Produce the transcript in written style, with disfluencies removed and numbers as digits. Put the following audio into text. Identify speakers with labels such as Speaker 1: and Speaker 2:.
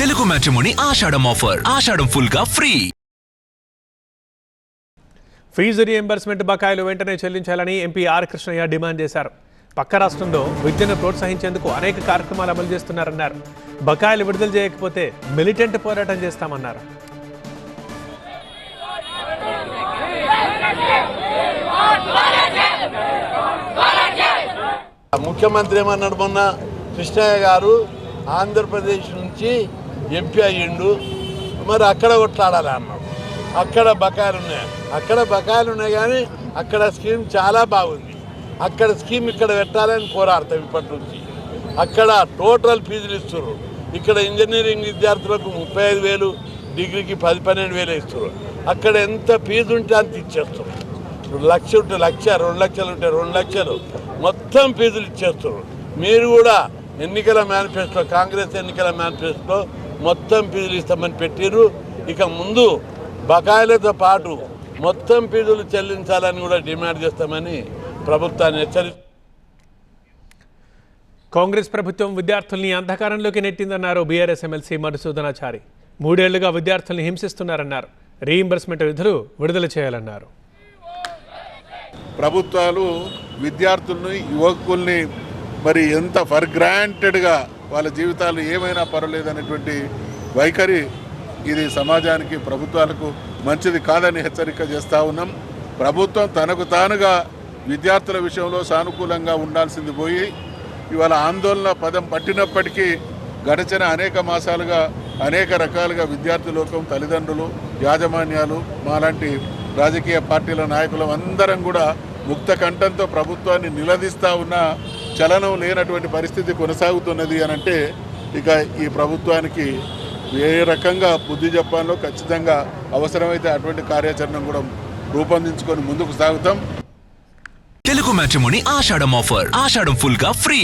Speaker 1: Telugu matrimony ఆషాఢం offer. ఆషాఢం full గా free.
Speaker 2: Fee reimbursement బకాయిలు వెంటనే చెల్లించాలని ఎంపీ ఆర్ కృష్ణయ్య డిమాండ్ చేశారు. పక్క రాష్ట్రంలో విద్యను ప్రోత్సహించేందుకు అనేక కార్యక్రమాలు అమలు చేస్తున్నారన్నారు. బకాయిలు విడుదల చేయకపోతే మిలిటెంట్ పోరాటం చేస్తామన్నారు.
Speaker 3: ముఖ్యమంత్రి ఏమన్నాడు మొన్న, కృష్ణయ్య గారు ఆంధ్రప్రదేశ్ నుంచి ఎంపీ అయ్యిండు, మరి అక్కడ కొట్లాడాలి అన్నాడు. అక్కడ బకాయిలు ఉన్నాయి కానీ అక్కడ స్కీమ్ చాలా బాగుంది. అక్కడ స్కీమ్ ఇక్కడ పెట్టాలని పోరాడతాం ఇప్పటి నుంచి. అక్కడ టోటల్ ఫీజులు ఇస్తారు. ఇక్కడ ఇంజనీరింగ్ విద్యార్థులకు 35,000, డిగ్రీకి 10-12,000 ఇస్తారు. అక్కడ ఎంత ఫీజు ఉంటే అంత ఇచ్చేస్తారు. 1 లక్ష ఉంటే 1 లక్ష, 2 లక్షలు ఉంటే 2 లక్షలు మొత్తం ఫీజులు ఇచ్చేస్తారు. మీరు కూడా ఎన్నికల మేనిఫెస్టో, కాంగ్రెస్ ఎన్నికల మేనిఫెస్టో మొత్తం ఫీజులు ఇస్తామని పెట్టిర్రు. ఇక ముందు బకాయిలతో పాటు మొత్తం ఫీజులు చెల్లించాలని కూడా డిమాండ్ చేస్తామని ప్రభుత్వాన్ని హెచ్చరిస్తారు.
Speaker 2: కాంగ్రెస్ ప్రభుత్వం విద్యార్థుల్ని అంధకారంలోకి నెట్టిందన్నారు బీఆర్ఎస్ ఎమ్మెల్సీ మధుసూదనాచారి. 3 ఏళ్లుగా విద్యార్థుల్ని హింసిస్తున్నారన్నారు. రీయింబర్స్మెంట్ నిధులు విడుదల చేయాలన్నారు.
Speaker 4: ప్రభుత్వాలు విద్యార్థుల్ని, యువకుల్ని మరి ఎంత ఫర్ గ్రాంటెడ్గా వాళ్ళ జీవితాలు ఏమైనా పర్వాలేదనేటువంటి వైఖరి ఇది సమాజానికి, ప్రభుత్వాలకు మంచిది కాదని హెచ్చరిక చేస్తూ ఉన్నాం. ప్రభుత్వం తనకు తానుగా విద్యార్థుల విషయంలో సానుకూలంగా ఉండాల్సింది పోయి ఇవాళ ఆందోళన పదం పట్టినప్పటికీ గడిచిన అనేక మాసాలుగా అనేక రకాలుగా విద్యార్థి లోకం, తల్లిదండ్రులు, యాజమాన్యాలు, మాలాంటి రాజకీయ పార్టీల నాయకులు అందరం కూడా ముక్త కంఠంతో ప్రభుత్వాన్ని నిలదీస్తూ ఉన్న చలనం లేనటువంటి పరిస్థితి కొనసాగుతున్నది అని అంటే ఇక ఈ ప్రభుత్వానికి ఏ రకంగా బుద్ధి చెప్పాలో ఖచ్చితంగా అవసరమైతే అటువంటి కార్యాచరణ కూడా రూపొందించుకొని ముందుకు సాగుతాం.
Speaker 1: తెలుగు మ్యాట్రిమోనీ ఆషాఢం ఆఫర్. ఆషాఢం ఫుల్ గా ఫ్రీ.